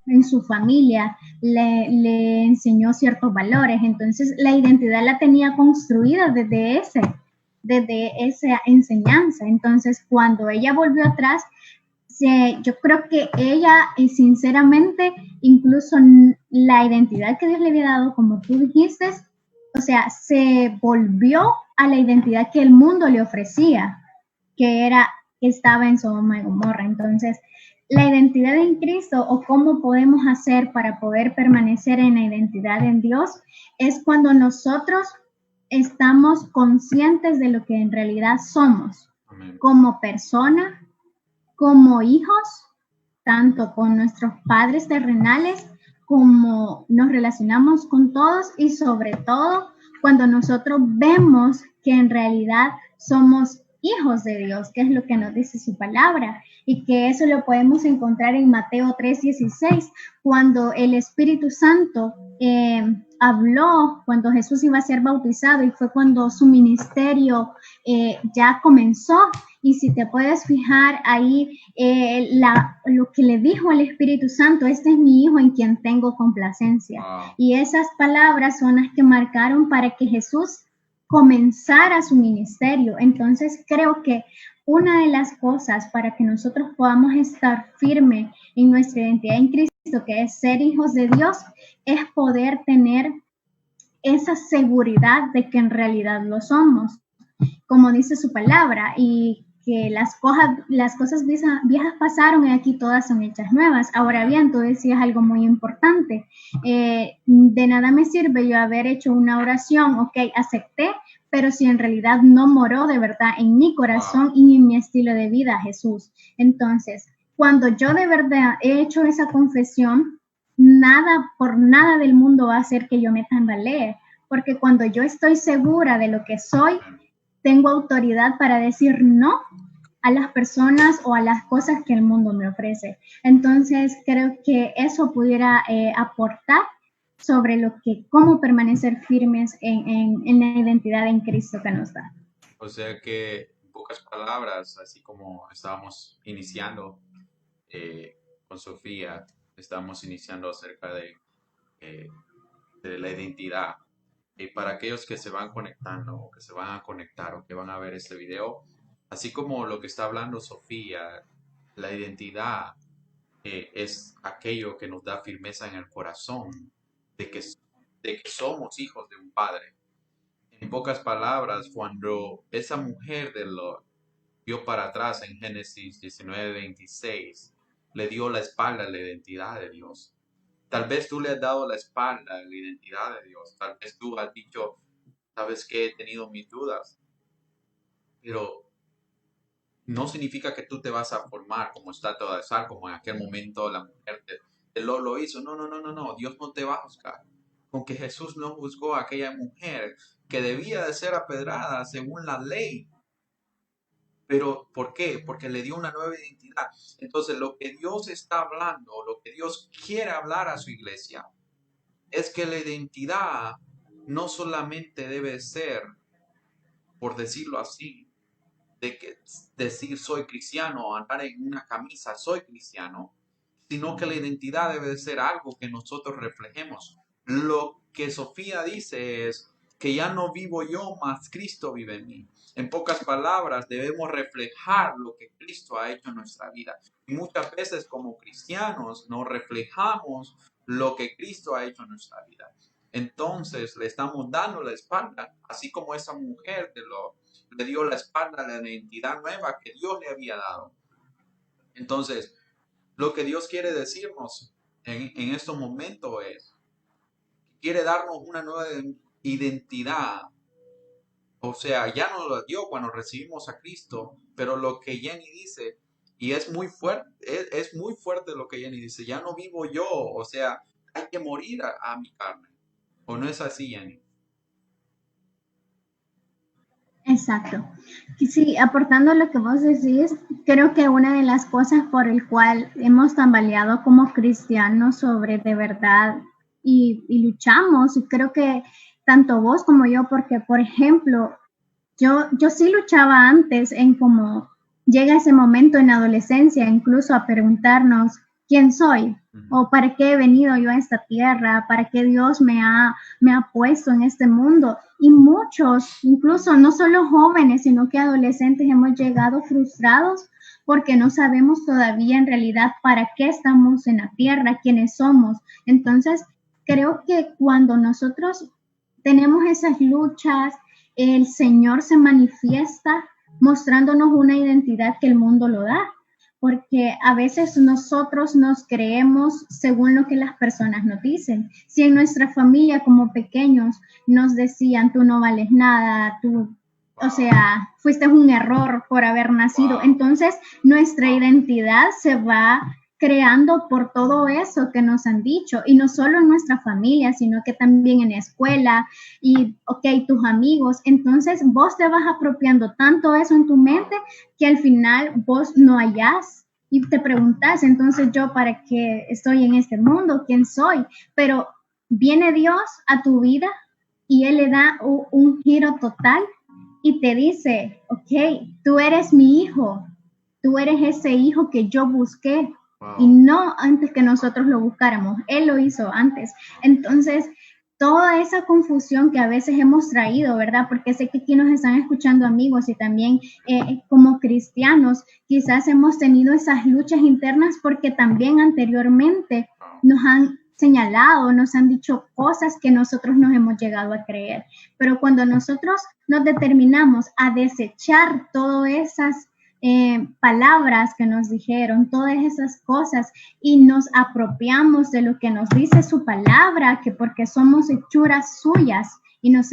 en su familia le enseñó ciertos valores. Entonces, la identidad la tenía construida desde esa enseñanza. Entonces, cuando ella volvió atrás, yo creo que ella, sinceramente, incluso la identidad que Dios le había dado, como tú dijiste, o sea, se volvió a la identidad que el mundo le ofrecía, que estaba en Sodoma y Gomorra. Entonces, la identidad en Cristo, o cómo podemos hacer para poder permanecer en la identidad en Dios, es cuando nosotros estamos conscientes de lo que en realidad somos. Amén. Como persona, como hijos, tanto con nuestros padres terrenales, como nos relacionamos con todos, y sobre todo cuando nosotros vemos que en realidad somos hijos de Dios, que es lo que nos dice su palabra, y que eso lo podemos encontrar en Mateo 3:16, cuando el Espíritu Santo habló, cuando Jesús iba a ser bautizado, y fue cuando su ministerio ya comenzó. Y si te puedes fijar ahí, lo que le dijo el Espíritu Santo: este es mi Hijo en quien tengo complacencia. Wow. Y esas palabras son las que marcaron para que Jesús comenzara su ministerio. Entonces, creo que una de las cosas para que nosotros podamos estar firmes en nuestra identidad en Cristo, que es ser hijos de Dios, es poder tener esa seguridad de que en realidad lo somos, como dice su palabra, y que las cosas viejas pasaron y aquí todas son hechas nuevas. Ahora bien, tú decías algo muy importante. De nada me sirve yo haber hecho una oración, ok, acepté, pero si en realidad no moró de verdad en mi corazón y en mi estilo de vida, Jesús. Entonces, cuando yo de verdad he hecho esa confesión, por nada del mundo va a hacer que yo me tambalee, porque cuando yo estoy segura de lo que soy, tengo autoridad para decir no a las personas o a las cosas que el mundo me ofrece. Entonces, creo que eso pudiera aportar sobre cómo permanecer firmes en la identidad en Cristo que nos da. O sea que, en pocas palabras, así como estábamos iniciando con Sofía, estamos iniciando acerca de la identidad. Y para aquellos que se van conectando o que se van a conectar o que van a ver este video, así como lo que está hablando Sofía, la identidad es aquello que nos da firmeza en el corazón de que somos hijos de un padre. En pocas palabras, cuando esa mujer dio para atrás en Génesis 19:26, le dio la espalda a la identidad de Dios. Tal vez tú le has dado la espalda a la identidad de Dios. Tal vez tú has dicho, sabes que he tenido mis dudas, pero no significa que tú te vas a formar como estatua de sal, como en aquel momento la mujer lo hizo. No. Dios no te va a juzgar. Con que Jesús no juzgó a aquella mujer que debía de ser apedrada según la ley. Pero, ¿por qué? Porque le dio una nueva identidad. Entonces, lo que Dios está hablando, lo que Dios quiere hablar a su iglesia, es que la identidad no solamente debe ser, por decirlo así, de que decir soy cristiano o andar en una camisa soy cristiano, sino que la identidad debe de ser algo que nosotros reflejemos. Lo que Sofía dice es que ya no vivo yo, mas Cristo vive en mí. En pocas palabras, debemos reflejar lo que Cristo ha hecho en nuestra vida. Y muchas veces como cristianos no reflejamos lo que Cristo ha hecho en nuestra vida. Entonces le estamos dando la espalda, así como esa mujer le dio la espalda a la identidad nueva que Dios le había dado. Entonces, lo que Dios quiere decirnos en estos momentos es, quiere darnos una nueva identidad. O sea, ya nos lo dio cuando recibimos a Cristo, pero lo que Jenny dice, y es muy fuerte, es muy fuerte lo que Jenny dice, ya no vivo yo, o sea, hay que morir a mi carne. ¿O no es así, Jenny? Exacto. Sí, aportando lo que vos decís, creo que una de las cosas por el cual hemos tambaleado como cristianos sobre de verdad y luchamos, y creo que tanto vos como yo, porque por ejemplo, yo sí luchaba antes en cómo llega ese momento en la adolescencia, incluso a preguntarnos, quién soy Ujú. o para qué he venido yo a esta tierra, para qué Dios me ha puesto en este mundo. Y muchos, incluso no solo jóvenes, sino que adolescentes, hemos llegado frustrados porque no sabemos todavía en realidad para qué estamos en la tierra, quiénes somos. Entonces, creo que cuando nosotros tenemos esas luchas, el Señor se manifiesta mostrándonos una identidad que el mundo lo da, porque a veces nosotros nos creemos según lo que las personas nos dicen. Si en nuestra familia como pequeños nos decían, tú no vales nada, tú, o Wow, sea, fuiste un error por haber nacido, wow, entonces nuestra identidad se va creando por todo eso que nos han dicho, y no solo en nuestra familia, sino que también en la escuela y, ok, tus amigos. Entonces vos te vas apropiando tanto eso en tu mente wow. que al final vos no hallás y te preguntas, entonces yo para qué estoy en este mundo, quién soy, pero viene Dios a tu vida y Él le da un giro total y te dice, ok, tú eres mi hijo, tú eres ese hijo que yo busqué y Wow. no antes que nosotros lo buscáramos, Él lo hizo antes. Entonces, toda esa confusión que a veces hemos traído, ¿verdad? Porque sé que aquí nos están escuchando amigos y también como cristianos, quizás hemos tenido esas luchas internas porque también anteriormente Wow. nos han señalado, nos han dicho cosas que nosotros nos hemos llegado a creer. Pero cuando nosotros nos determinamos a desechar todas esas palabras que nos dijeron, todas esas cosas, y nos apropiamos de lo que nos dice su palabra, que porque somos hechuras suyas y nos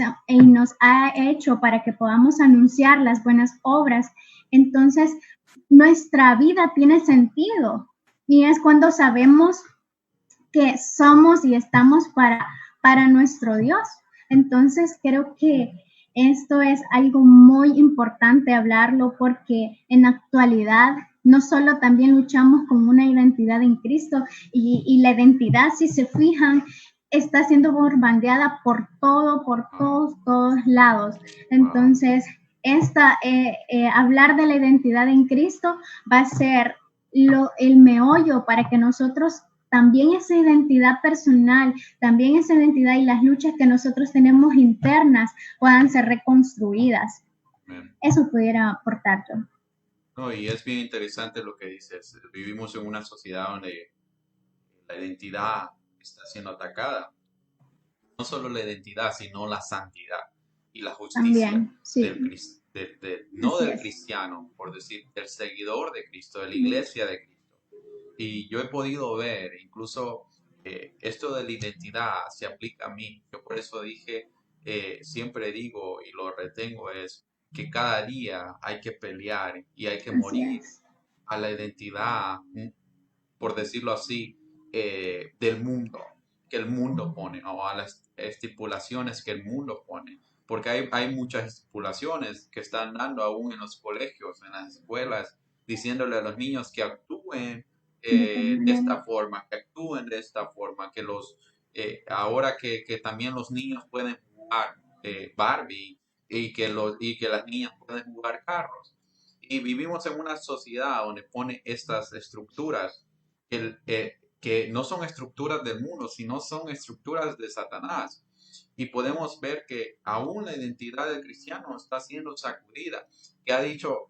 ha hecho para que podamos anunciar las buenas obras, entonces nuestra vida tiene sentido. Y es cuando sabemos que somos y estamos para nuestro Dios. Entonces creo que esto es algo muy importante hablarlo porque en la actualidad no solo también luchamos con una identidad en Cristo y la identidad, si se fijan, está siendo bombardeada por Wow. todos lados. Wow. Entonces, hablar de la identidad en Cristo va a ser el meollo para que nosotros también esa identidad personal, también esa identidad y las luchas que nosotros tenemos internas puedan ser reconstruidas. Amén. Eso pudiera aportar yo. No, y es bien interesante lo que dices. Vivimos en una sociedad donde la identidad está siendo atacada. No solo la identidad, sino la santidad y la justicia También, sí, no así del es. cristiano, por decir, del seguidor de Cristo, de la iglesia de Cristo. Y yo he podido ver, incluso esto de la identidad se aplica a mí. Yo por eso dije, siempre digo y lo retengo, es que cada día hay que pelear y hay que Así morir es. a la identidad, por decirlo así, del mundo, que el mundo pone, o a las estipulaciones que el mundo pone. Porque hay muchas estipulaciones que están dando aún en los colegios, en las escuelas, diciéndole a los niños que actúen De tal de manera. esta forma, que actúen de esta forma, ahora que también los niños pueden jugar Barbie y que las niñas pueden jugar carros. Y vivimos en una sociedad donde pone estas estructuras que no son estructuras del mundo, sino son estructuras de Satanás. Y podemos ver que aún la identidad del cristiano está siendo sacudida, que ha dicho,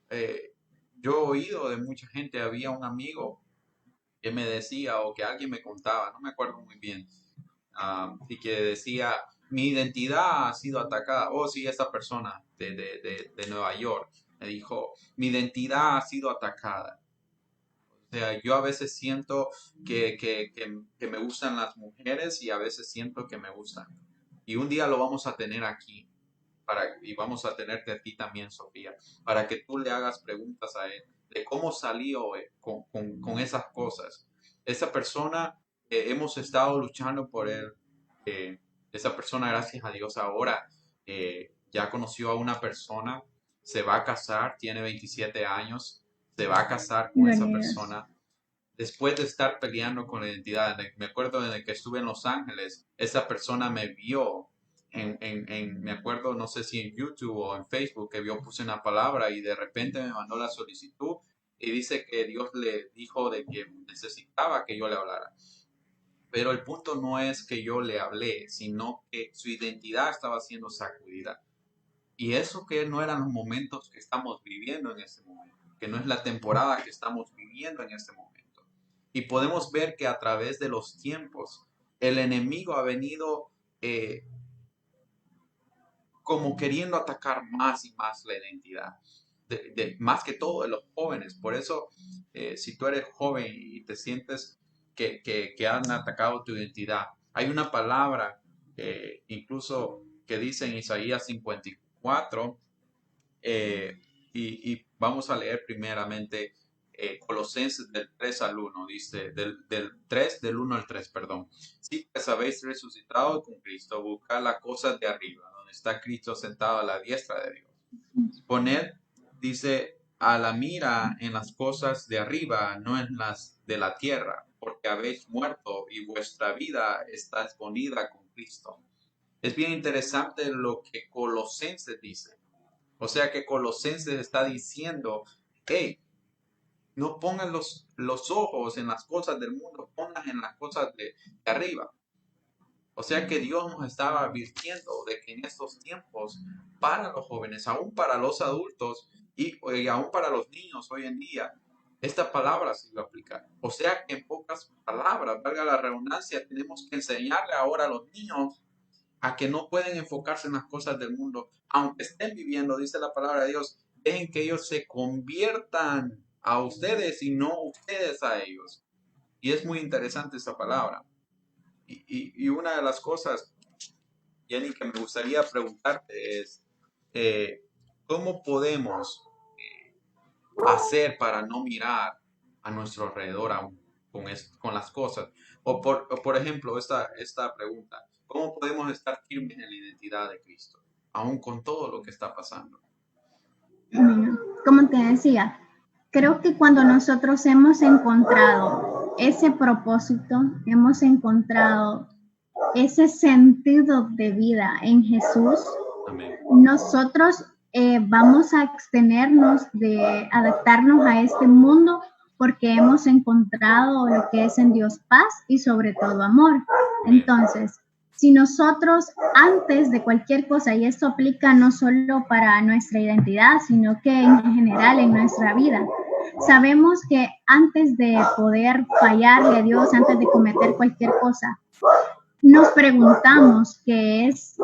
eh, yo he oído de mucha gente, había un amigo que me decía o que alguien me contaba, no me acuerdo muy bien, y que decía, mi identidad ha sido atacada. Oh, sí, esa persona de Nueva York me dijo, mi identidad ha sido atacada. O sea, yo a veces siento que me gustan las mujeres y a veces siento que me gustan. Y un día lo vamos a tener aquí y vamos a tenerte a ti también, Sofía, para que tú le hagas preguntas a él de cómo salió con esas cosas. Esa persona, hemos estado luchando por él. Esa persona, gracias a Dios, ahora ya conoció a una persona, se va a casar, tiene 27 años, se va a casar con esa Gloria a Dios. persona después de estar peleando con la identidad. Me acuerdo de que estuve en Los Ángeles, esa persona me vio me acuerdo, no sé si en YouTube o en Facebook, que vio, puse una palabra y de repente me mandó la solicitud y dice que Dios le dijo de que necesitaba que yo le hablara. Pero el punto no es que yo le hablé, sino que su identidad estaba siendo sacudida. Y eso que no eran los momentos que estamos viviendo en este momento, que no es la temporada que estamos viviendo en este momento. Y podemos ver que a través de los tiempos, el enemigo ha venido como queriendo atacar más y más la identidad, más que todo de los jóvenes. Por eso, si tú eres joven y te sientes que han atacado tu identidad, hay una palabra incluso que dice en Isaías 54, y vamos a leer primeramente Colosenses del 3 al 1, dice, del 1 al 3, perdón. Si pues habéis resucitado con Cristo, buscad las cosas de arriba, donde está Cristo sentado a la diestra de Dios. Poned, dice, a la mira en las cosas de arriba, no en las de la tierra, porque habéis muerto y vuestra vida está escondida con Cristo. Es bien interesante lo que Colosenses dice. O sea que Colosenses está diciendo, hey, no pongan los ojos en las cosas del mundo, pongan en las cosas de arriba. O sea que Dios nos estaba advirtiendo de que en estos tiempos, para los jóvenes, aún para los adultos y aún para los niños hoy en día, esta palabra se iba a aplicar. O sea que en pocas palabras, valga la redundancia, tenemos que enseñarle ahora a los niños a que no pueden enfocarse en las cosas del mundo, aunque estén viviendo, dice la palabra de Dios, dejen que ellos se conviertan a ustedes y no ustedes a ellos. Y es muy interesante esta palabra. Y una de las cosas, Jenny, que me gustaría preguntarte es, ¿cómo podemos hacer para no mirar a nuestro alrededor aún con las cosas? O por ejemplo, esta pregunta, ¿cómo podemos estar firmes en la identidad de Cristo, aún con todo lo que está pasando? Bueno, como te decía, creo que cuando nosotros hemos encontrado ese propósito, hemos encontrado ese sentido de vida en Jesús, Amén. nosotros vamos a abstenernos de adaptarnos a este mundo porque hemos encontrado lo que es en Dios paz y sobre todo amor. Entonces, si nosotros antes de cualquier cosa, y esto aplica no solo para nuestra identidad, sino que en general en nuestra vida, sabemos que antes de poder fallarle a Dios, antes de cometer cualquier cosa, nos preguntamos qué es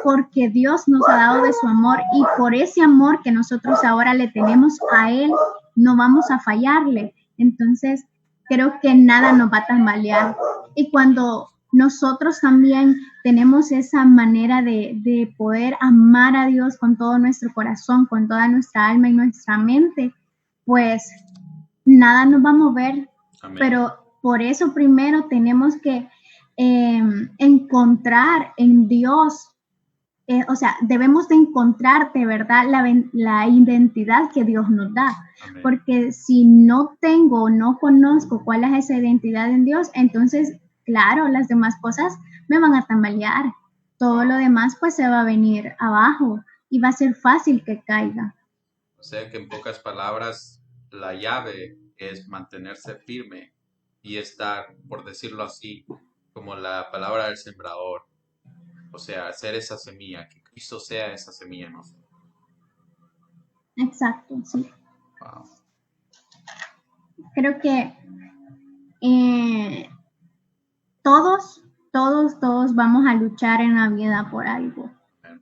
porque Dios nos ha dado de su amor y por ese amor que nosotros ahora le tenemos a Él, no vamos a fallarle. Entonces, creo que nada nos va a tambalear. Y cuando nosotros también tenemos esa manera de poder amar a Dios con todo nuestro corazón, con toda nuestra alma y nuestra mente, pues nada nos va a mover. Amén. Pero por eso primero tenemos que encontrar en Dios, o sea, debemos de encontrar de verdad la identidad que Dios nos da. Amén. Porque si no tengo o no conozco cuál es esa identidad en Dios, entonces, claro, las demás cosas me van a tambalear. Todo lo demás pues se va a venir abajo y va a ser fácil que caiga. O sea que en pocas palabras, la llave es mantenerse firme y estar, por decirlo así, como la palabra del sembrador. O sea, ser esa semilla, que Cristo sea esa semilla en nosotros. Exacto, sí. Wow. Creo que todos vamos a luchar en la vida por algo.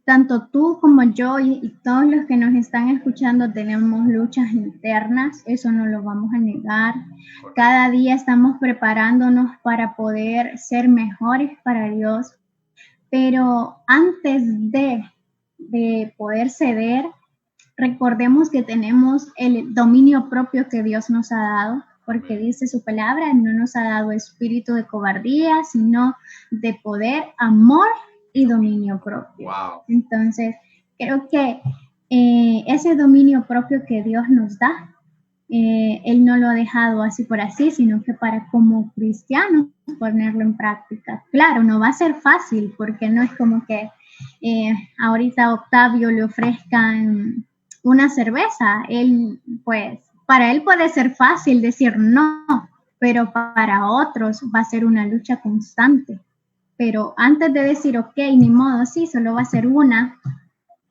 Tanto tú como yo y todos los que nos están escuchando tenemos luchas internas, eso no lo vamos a negar. Cada día estamos preparándonos para poder ser mejores para Dios. Pero antes de poder ceder, recordemos que tenemos el dominio propio que Dios nos ha dado, porque dice su palabra, no nos ha dado espíritu de cobardía, sino de poder, amor y dominio propio. Wow. Entonces, creo que ese dominio propio que Dios nos da, Él no lo ha dejado así por así, sino que para como cristianos ponerlo en práctica. Claro, no va a ser fácil, porque no es como que ahorita a Octavio le ofrezcan una cerveza, él pues Para él puede ser fácil decir no, pero para otros va a ser una lucha constante. Pero antes de decir, ok, ni modo, sí, solo va a ser una,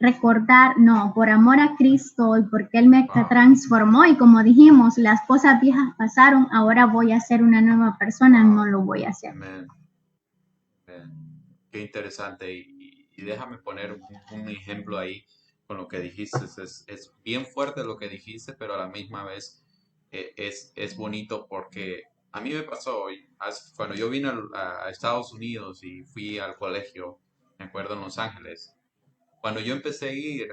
recordar, no, por amor a Cristo y porque Él me Wow. transformó y como dijimos, las cosas viejas pasaron, ahora voy a ser una nueva persona, no Wow. lo voy a hacer. Amén. Qué interesante. Y déjame poner un ejemplo ahí con lo que dijiste. Es bien fuerte lo que dijiste, pero a la misma vez es bonito porque a mí me pasó cuando yo vine a Estados Unidos y fui al colegio, me acuerdo en Los Ángeles. Cuando yo empecé a ir,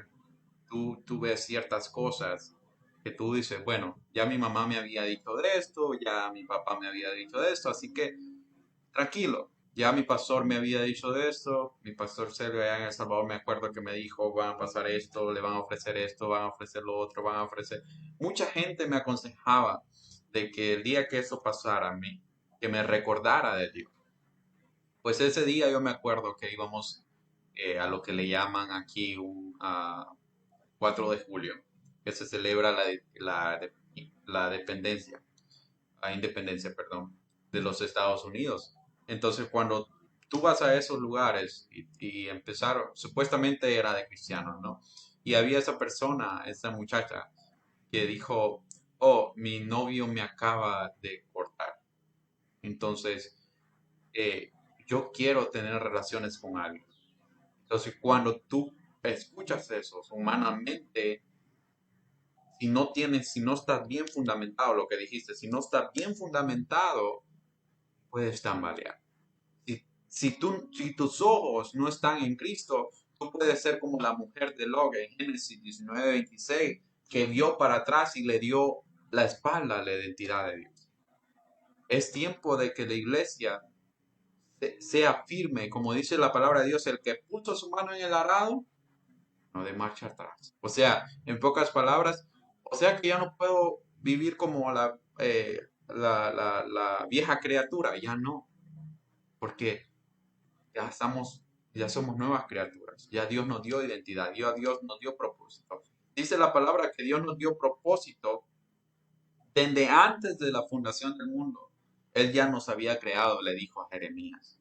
tú ves ciertas cosas que tú dices, bueno, ya mi mamá me había dicho de esto, ya mi papá me había dicho de esto, así que tranquilo. Ya mi pastor me había dicho de esto, mi pastor Sergio allá en El Salvador me acuerdo que me dijo, van a pasar esto, le van a ofrecer esto, van a ofrecer lo otro, van a ofrecer. Mucha gente me aconsejaba de que el día que eso pasara a mí, que me recordara de Dios. Pues ese día yo me acuerdo que íbamos a lo que le llaman aquí un 4 de julio, que se celebra la dependencia, la independencia, perdón, de los Estados Unidos. Entonces, cuando tú vas a esos lugares y empezaron, supuestamente era de cristianos, ¿no? Y había esa persona, esa muchacha, que dijo, oh, mi novio me acaba de cortar. Entonces, eh, yo quiero tener relaciones con alguien. Entonces, cuando tú escuchas eso, humanamente, si no estás bien fundamentado, lo que dijiste, si no estás bien fundamentado, puedes tambalear. Si tus ojos no están en Cristo, tú puedes ser como la mujer de Lot en Génesis 19:26, que vio para atrás y le dio la espalda a la identidad de Dios. Es tiempo de que la iglesia sea firme, como dice la palabra de Dios, el que puso su mano en el arado, no de marcha atrás. O sea, en pocas palabras, o sea que ya no puedo vivir como la vieja criatura, ya no, porque ya estamos, ya somos nuevas criaturas, ya Dios nos dio identidad, ya Dios nos dio propósito. Dice la palabra que Dios nos dio propósito desde antes de la fundación del mundo. Él ya nos había creado, le dijo a Jeremías.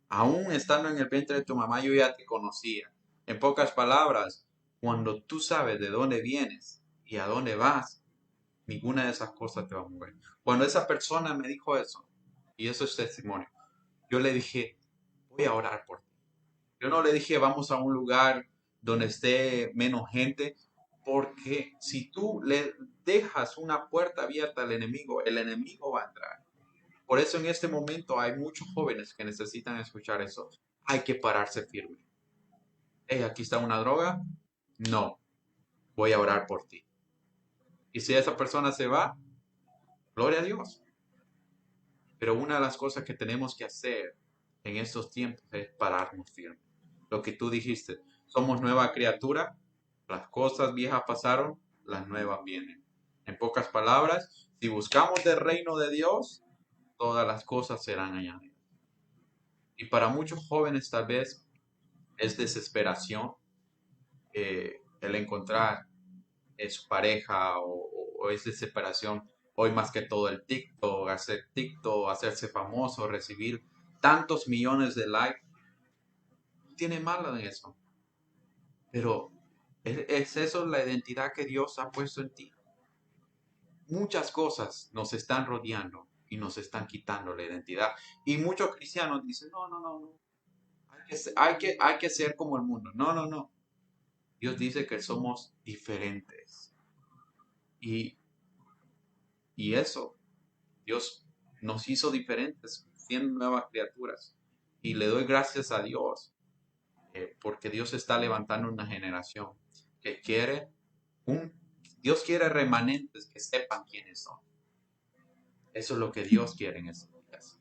Aún estando en el vientre de tu mamá, yo ya te conocía. En pocas palabras, cuando tú sabes de dónde vienes y a dónde vas, ninguna de esas cosas te va a mover. Cuando esa persona me dijo eso, y eso es testimonio, yo le dije, voy a orar por ti. Yo no le dije, vamos a un lugar donde esté menos gente, porque si tú le dejas una puerta abierta al enemigo, el enemigo va a entrar. Por eso en este momento hay muchos jóvenes que necesitan escuchar eso. Hay que pararse firme. Hey, aquí está una droga. No, voy a orar por ti. Y si esa persona se va, gloria a Dios. Pero una de las cosas que tenemos que hacer en estos tiempos es pararnos firmes. Lo que tú dijiste, somos nueva criatura, las cosas viejas pasaron, las nuevas vienen. En pocas palabras, si buscamos del reino de Dios, todas las cosas serán añadidas. Y para muchos jóvenes tal vez es desesperación el encontrar su pareja o es desesperación. Hoy más que todo el TikTok, hacerse famoso, recibir tantos millones de likes. No tiene malo en eso, pero ¿es eso la identidad que Dios ha puesto en ti? Muchas cosas nos están rodeando y nos están quitando la identidad. Y muchos cristianos dicen, no, no, no, no. Hay que ser como el mundo. No, no, no. Dios dice que somos diferentes. Y, y eso, Dios nos hizo diferentes, siendo nuevas criaturas. Y le doy gracias a Dios, porque Dios está levantando una generación que quiere un, Dios quiere remanentes que sepan quiénes son. Eso es lo que Dios quiere en estos días.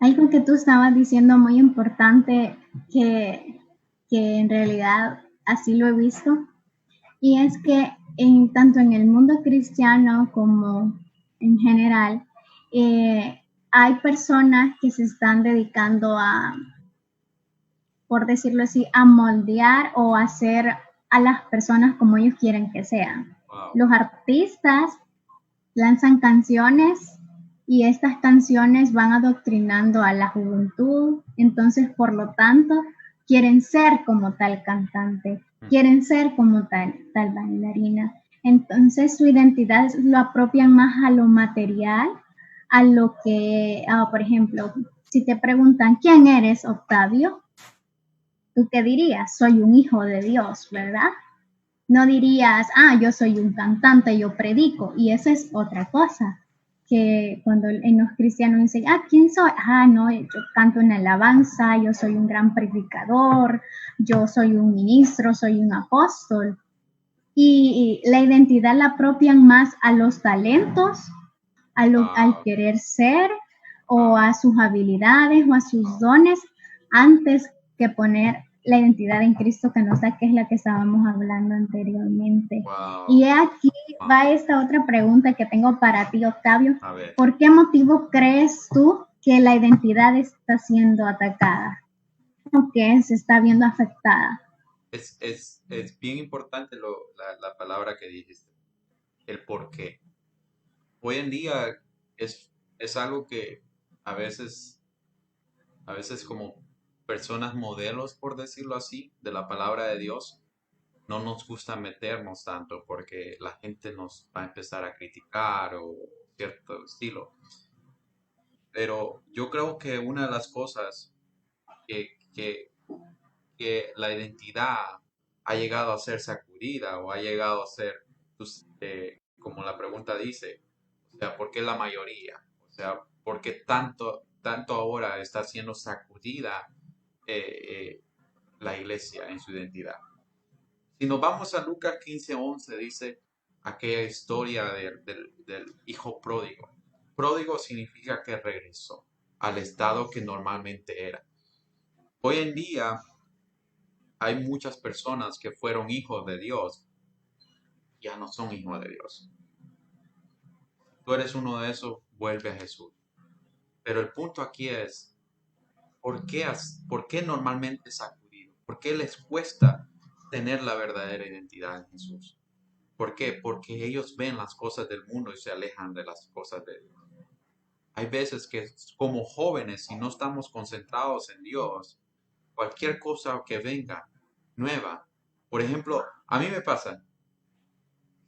Algo que tú estabas diciendo muy importante que en realidad así lo he visto, y es que tanto en el mundo cristiano como en general, hay personas que se están dedicando a, por decirlo así, a moldear o hacer a las personas como ellos quieren que sean. Wow. Los artistas lanzan canciones y estas canciones van adoctrinando a la juventud, entonces por lo tanto quieren ser como tal cantante, quieren ser como tal bailarina. Entonces su identidad lo apropian más a lo material, a lo que, por ejemplo, si te preguntan, ¿quién eres, Octavio? ¿Tú qué dirías? Soy un hijo de Dios, ¿verdad? No dirías, yo soy un cantante, yo predico, y esa es otra cosa, que cuando en los cristianos dicen, ¿quién soy? No, yo canto en alabanza, yo soy un gran predicador, yo soy un ministro, soy un apóstol. Y la identidad la apropian más a los talentos, al querer ser, o a sus habilidades, o a sus dones, antes que poner la identidad en Cristo que nos da, que es la que estábamos hablando anteriormente. Wow. Y aquí va esta otra pregunta que tengo para ti, Octavio. A ver. ¿Por qué motivo crees tú que la identidad está siendo atacada o que se está viendo afectada? Es bien importante la palabra que dijiste, el por qué. Hoy en día es algo que a veces como personas modelos, por decirlo así, de la palabra de Dios, no nos gusta meternos tanto porque la gente nos va a empezar a criticar o cierto estilo. Pero yo creo que una de las cosas que, que, que la identidad ha llegado a ser sacudida o ha llegado a ser, pues, como la pregunta dice, o sea, ¿por qué la mayoría? O sea, ¿por qué tanto ahora está siendo sacudida la iglesia en su identidad? Si nos vamos a Lucas 15:11, dice aquella historia del hijo pródigo. Pródigo significa que regresó al estado que normalmente era. Hoy en día hay muchas personas que fueron hijos de Dios, ya no son hijos de Dios. Tú eres uno de esos, vuelve a Jesús. Pero el punto aquí es, ¿por qué normalmente es sacudido? ¿Por qué les cuesta tener la verdadera identidad en Jesús? ¿Por qué? Porque ellos ven las cosas del mundo y se alejan de las cosas de Dios. Hay veces que como jóvenes, si no estamos concentrados en Dios, cualquier cosa que venga nueva, por ejemplo, a mí me pasa,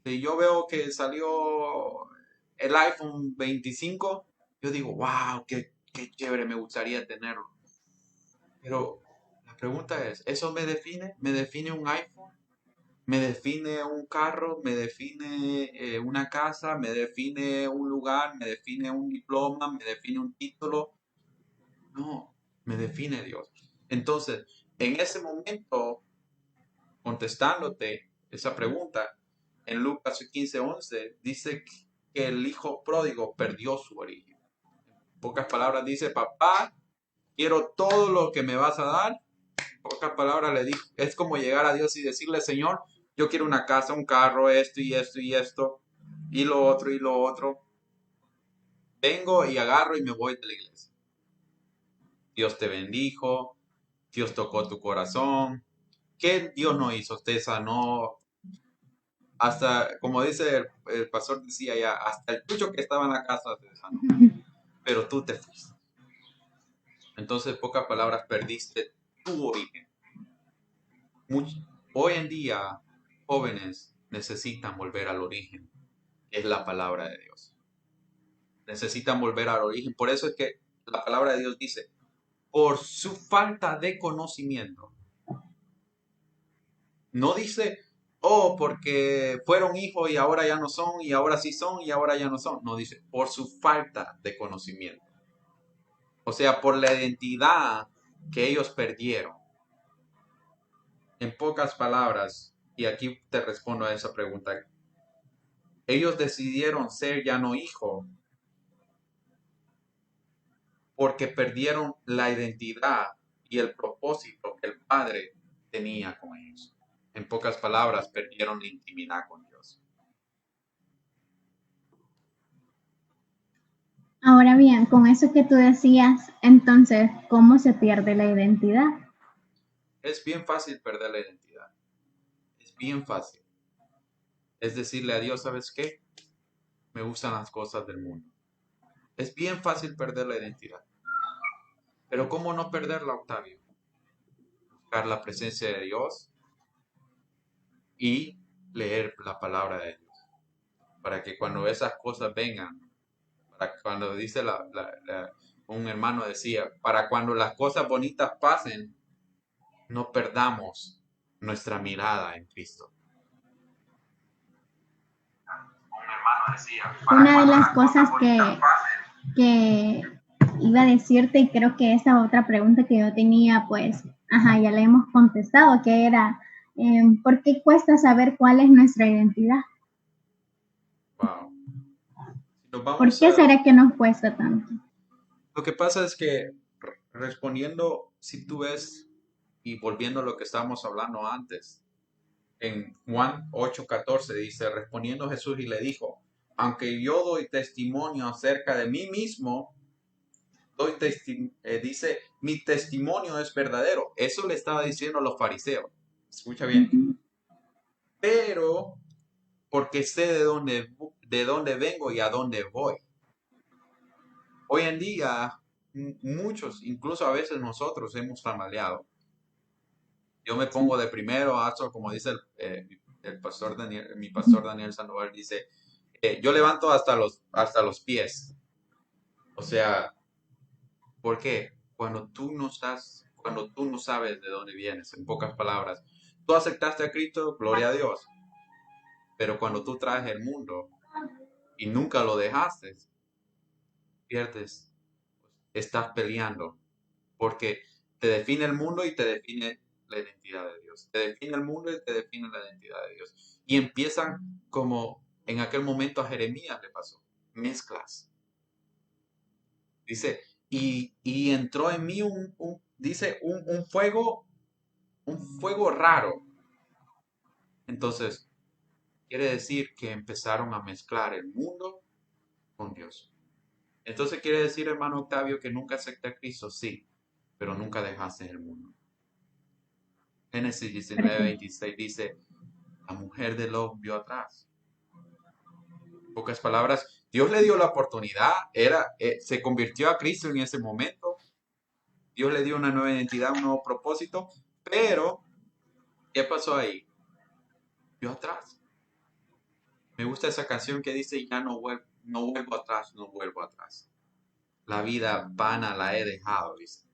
si yo veo que salió el iPhone 25, yo digo, wow, qué chévere, me gustaría tenerlo. Pero la pregunta es, ¿eso me define? ¿Me define un iPhone? ¿Me define un carro? ¿Me define una casa? ¿Me define un lugar? ¿Me define un diploma? ¿Me define un título? No, me define Dios. Entonces, en ese momento, contestándote esa pregunta, en Lucas 15:11 dice que el hijo pródigo perdió su origen. En pocas palabras dice, papá, quiero todo lo que me vas a dar. En pocas palabras le dijo, es como llegar a Dios y decirle, Señor, yo quiero una casa, un carro, esto y esto y esto, y lo otro y lo otro. Vengo y agarro y me voy de la iglesia. Dios te bendijo, Dios tocó tu corazón. ¿Qué Dios no hizo? Te sanó. Hasta, como dice el pastor decía ya, hasta el tucho que estaba en la casa te sanó. Pero tú te fuiste. Entonces, en pocas palabras, perdiste tu origen. Hoy en día, jóvenes necesitan volver al origen, que es la palabra de Dios. Necesitan volver al origen. Por eso es que la palabra de Dios dice, por su falta de conocimiento. No dice, oh, porque fueron hijos y ahora ya no son, y ahora sí son, y ahora ya no son. No dice, por su falta de conocimiento. O sea, por la identidad que ellos perdieron. En pocas palabras, y aquí te respondo a esa pregunta, ellos decidieron ser ya no hijos porque perdieron la identidad y el propósito que el Padre tenía con ellos. En pocas palabras, perdieron la intimidad con Dios. Ahora bien, con eso que tú decías, entonces, ¿cómo se pierde la identidad? Es bien fácil perder la identidad. Es bien fácil. es decirle a Dios, ¿sabes qué? Me gustan las cosas del mundo. Es bien fácil perder la identidad. Pero ¿cómo no perderla, Octavio? Buscar la presencia de Dios y leer la palabra de Dios. Para que cuando esas cosas vengan, para que cuando dice un hermano decía, para cuando las cosas bonitas pasen, no perdamos nuestra mirada en Cristo. Un hermano decía, Una de las cosas que iba a decirte, y creo que esa otra pregunta que yo tenía, pues, ya la hemos contestado, que era, ¿por qué cuesta saber cuál es nuestra identidad? Wow. ¿Por qué será que nos cuesta tanto? Lo que pasa es que respondiendo, si tú ves y volviendo a lo que estábamos hablando antes, en Juan 8:14 dice, respondiendo Jesús y le dijo, aunque yo doy testimonio acerca de mí mismo, dice, mi testimonio es verdadero. Eso le estaba diciendo a los fariseos. Escucha bien. Pero porque sé de dónde vengo y a dónde voy. Hoy en día, muchos, incluso a veces nosotros, hemos tambaleado. Yo me pongo de primero, como dice el pastor Daniel, mi pastor Daniel Sandoval, dice, yo levanto hasta los pies. O sea, ¿por qué? Cuando tú no sabes de dónde vienes, en pocas palabras, tú aceptaste a Cristo, gloria a Dios, pero cuando tú traes el mundo y nunca lo dejaste, pierdes, estás peleando, porque te define el mundo y te define la identidad de Dios. Te define el mundo y te define la identidad de Dios. Y empiezan como en aquel momento a Jeremías le pasó, mezclas. Dice, y entró en mí dice, un fuego raro. Entonces, quiere decir que empezaron a mezclar el mundo con Dios. Entonces quiere decir, hermano Octavio, que nunca acepté a Cristo, sí, pero nunca dejaste el mundo. Génesis 19:26 dice, la mujer de Lot vio atrás. En pocas palabras, Dios le dio la oportunidad, se convirtió a Cristo en ese momento, Dios le dio una nueva identidad, un nuevo propósito, pero, ¿qué pasó ahí? Vio atrás. Me gusta esa canción que dice, ya no vuelvo atrás, no vuelvo atrás. La vida vana la he dejado, dice.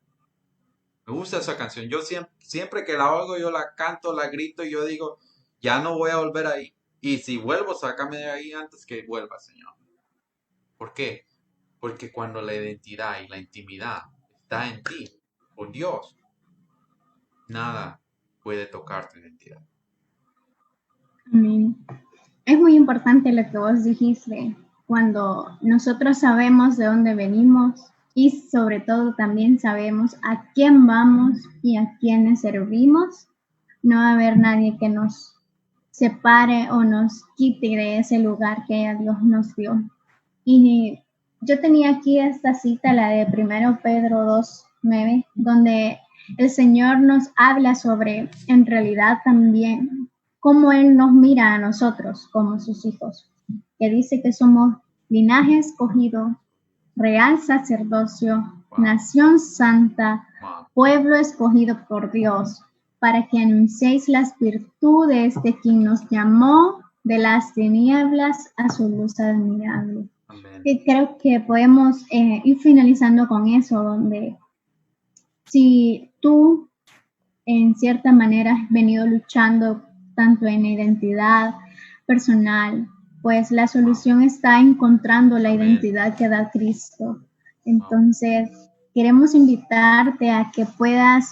Me gusta esa canción. Yo siempre que la oigo, yo la canto, la grito y yo digo, ya no voy a volver ahí. Y si vuelvo, sácame de ahí antes que vuelva, Señor. ¿Por qué? Porque cuando la identidad y la intimidad está en ti, con Dios, nada puede tocar tu identidad. Amén. Es muy importante lo que vos dijiste, cuando nosotros sabemos de dónde venimos y sobre todo también sabemos a quién vamos y a quiénes servimos, no va a haber nadie que nos separe o nos quite de ese lugar que Dios nos dio. Y yo tenía aquí esta cita, la de 1 Pedro 2:9, donde el Señor nos habla sobre, en realidad también, cómo Él nos mira a nosotros como sus hijos, que dice que somos linaje escogido, real sacerdocio, nación santa, pueblo escogido por Dios, para que anunciéis las virtudes de quien nos llamó de las tinieblas a su luz admirable. Y creo que podemos ir finalizando con eso, donde si tú en cierta manera has venido luchando tanto en identidad personal, pues la solución está encontrando la identidad que da Cristo. Entonces, queremos invitarte a que puedas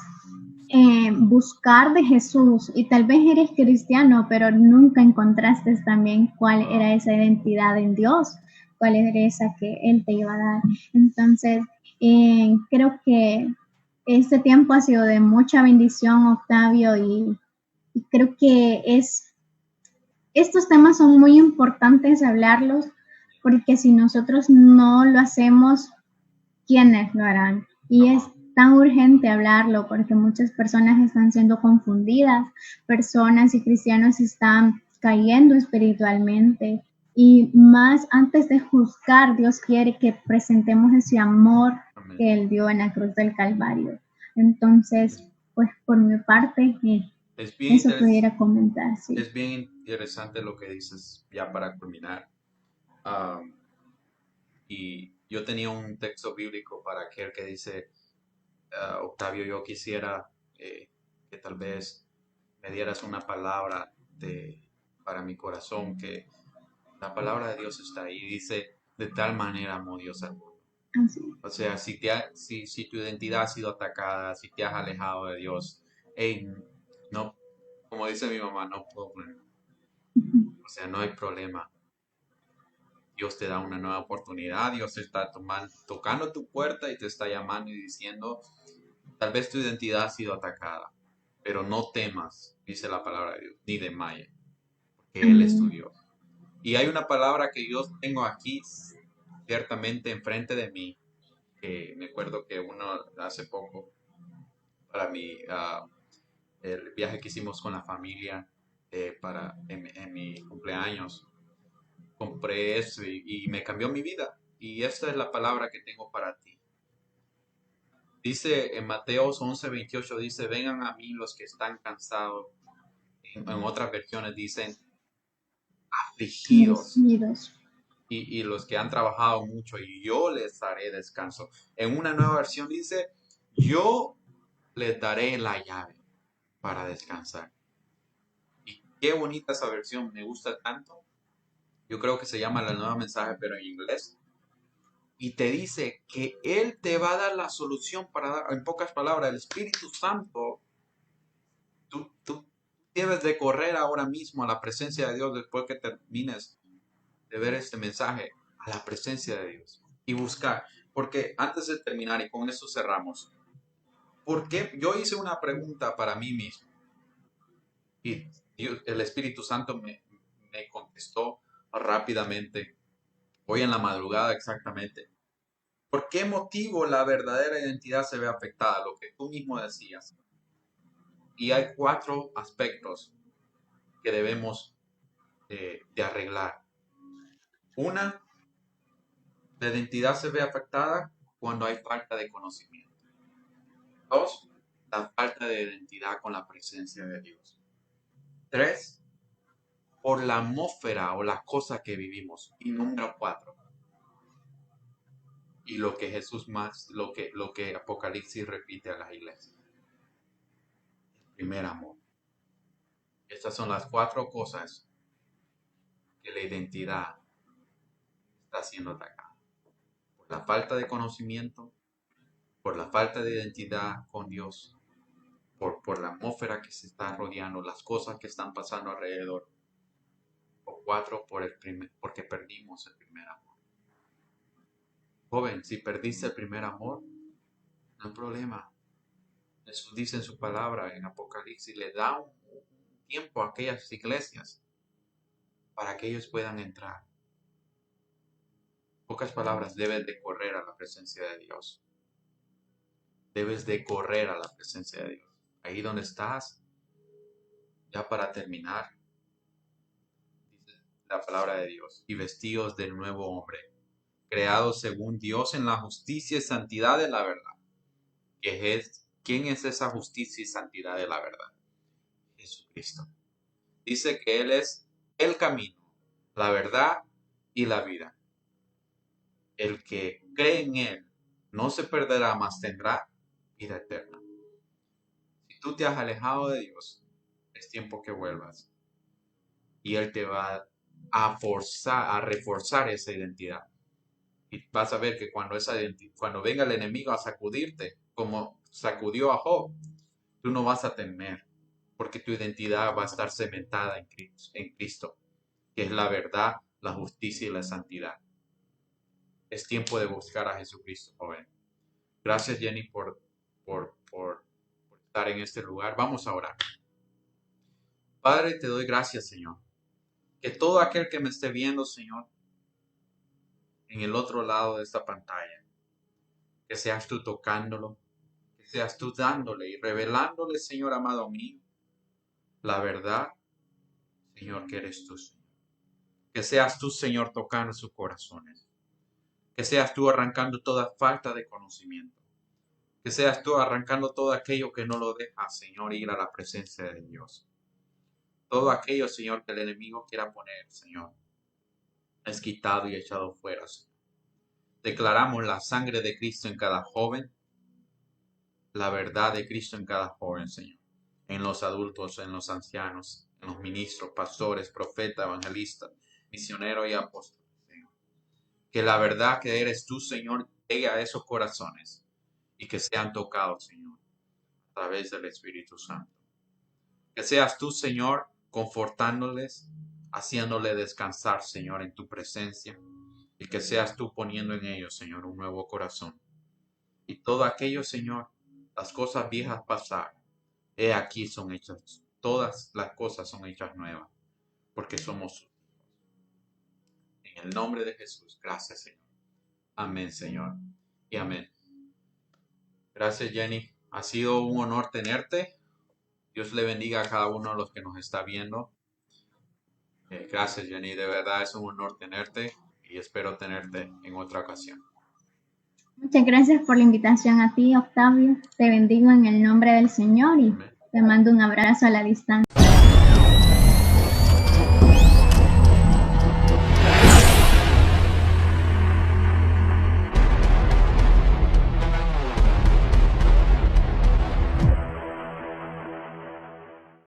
buscar de Jesús, y tal vez eres cristiano, pero nunca encontraste también cuál era esa identidad en Dios, cuál era esa que Él te iba a dar. Entonces, creo que este tiempo ha sido de mucha bendición, Octavio, y creo que estos temas son muy importantes hablarlos, porque si nosotros no lo hacemos, ¿quiénes lo harán? Y es tan urgente hablarlo porque muchas personas están siendo confundidas, personas y cristianos están cayendo espiritualmente. Y más antes de juzgar, Dios quiere que presentemos ese amor Amén. que Él dio en la cruz del Calvario. Entonces, pues por mi parte, Es bien, eso pudiera comentar, sí. es bien interesante lo que dices, ya para culminar. Y yo tenía un texto bíblico para aquel que dice, Octavio, yo quisiera que tal vez me dieras una palabra para mi corazón, que la palabra de Dios está ahí. Dice, de tal manera amó Dios al mundo. Así. O sea, si tu identidad ha sido atacada, si te has alejado de Dios, hey, no, como dice mi mamá, no problem. O sea, no hay problema. Dios te da una nueva oportunidad, Dios te está tocando tu puerta y te está llamando y diciendo, tal vez tu identidad ha sido atacada, pero no temas, dice la palabra de Dios, ni desmayes, porque Él es tu Amén. Dios. Y hay una palabra que yo tengo aquí, ciertamente enfrente de mí, que me acuerdo que uno hace poco, para mí, el viaje que hicimos con la familia en mi cumpleaños, compré eso y me cambió mi vida. Y esta es la palabra que tengo para ti. Dice en Mateos 11:28, dice, vengan a mí los que están cansados. En otras versiones dicen, afligidos. Merecidos. Y los que han trabajado mucho, y yo les daré descanso. En una nueva versión dice, yo les daré la llave para descansar. Y qué bonita esa versión, me gusta tanto. Yo creo que se llama la nueva mensaje, pero en inglés. Y te dice que Él te va a dar la solución para dar, en pocas palabras, el Espíritu Santo. Tú debes de correr ahora mismo a la presencia de Dios después que termines de ver este mensaje, a la presencia de Dios y buscar. Porque antes de terminar, y con esto cerramos, ¿por qué? Yo hice una pregunta para mí mismo y el Espíritu Santo me contestó rápidamente, hoy en la madrugada exactamente. ¿Por qué motivo la verdadera identidad se ve afectada? Lo que tú mismo decías. Y hay 4 aspectos que debemos de arreglar. Una, la identidad se ve afectada cuando hay falta de conocimiento. 2, la falta de identidad con la presencia de Dios. 3, por la atmósfera o las cosas que vivimos. Y número 4, y lo que Jesús más, lo que Apocalipsis repite a las iglesias. El primer amor. Estas son las 4 cosas que la identidad está siendo atacada. Por la falta de conocimiento, por la falta de identidad con Dios, por la atmósfera que se está rodeando, las cosas que están pasando alrededor. O 4, porque perdimos el primer amor. Joven, si perdiste el primer amor, no hay problema. Jesús dice en su palabra, en Apocalipsis, le da un tiempo a aquellas iglesias para que ellos puedan entrar. Pocas palabras, debes de correr a la presencia de Dios. Debes de correr a la presencia de Dios. Ahí donde estás, ya para terminar, dice la palabra de Dios, y vestidos del nuevo hombre, creados según Dios en la justicia y santidad de la verdad. ¿Quién es esa justicia y santidad de la verdad? Jesucristo. Dice que Él es el camino, la verdad y la vida. El que cree en Él no se perderá, mas tendrá vida eterna. Si tú te has alejado de Dios, es tiempo que vuelvas. Y Él te va a forzar, a reforzar esa identidad. Y vas a ver que cuando venga el enemigo a sacudirte, como sacudió a Job, tú no vas a temer, porque tu identidad va a estar cementada en Cristo, que es la verdad, la justicia y la santidad. Es tiempo de buscar a Jesucristo, joven. Gracias, Jenny, por estar en este lugar. Vamos a orar. Padre, te doy gracias, Señor. Que todo aquel que me esté viendo, Señor, en el otro lado de esta pantalla, que seas tú tocándolo, que seas tú dándole y revelándole, Señor amado mío, la verdad, Señor, que eres tú, Señor. Que seas tú, Señor, tocando sus corazones. Que seas tú arrancando toda falta de conocimiento. Que seas tú arrancando todo aquello que no lo deja, Señor, ir a la presencia de Dios. Todo aquello, Señor, que el enemigo quiera poner, Señor, es quitado y echado fuera, Señor. Declaramos la sangre de Cristo en cada joven, la verdad de Cristo en cada joven, Señor. En los adultos, en los ancianos, en los ministros, pastores, profetas, evangelistas, misioneros y apóstoles, Señor. Que la verdad que eres tú, Señor, llegue a esos corazones y que sean tocados, Señor, a través del Espíritu Santo. Que seas tú, Señor, confortándoles, haciéndoles descansar, Señor, en tu presencia. Y que seas tú poniendo en ellos, Señor, un nuevo corazón. Y todo aquello, Señor, las cosas viejas pasaron. He aquí son hechas, todas las cosas son hechas nuevas, porque somos sus hijos. En el nombre de Jesús, gracias, Señor. Amén, Señor. Y amén. Gracias, Jenny. Ha sido un honor tenerte. Dios le bendiga a cada uno de los que nos está viendo. Gracias, Jenny. De verdad es un honor tenerte y espero tenerte en otra ocasión. Muchas gracias por la invitación a ti, Octavio. Te bendigo en el nombre del Señor y Amén. te mando un abrazo a la distancia.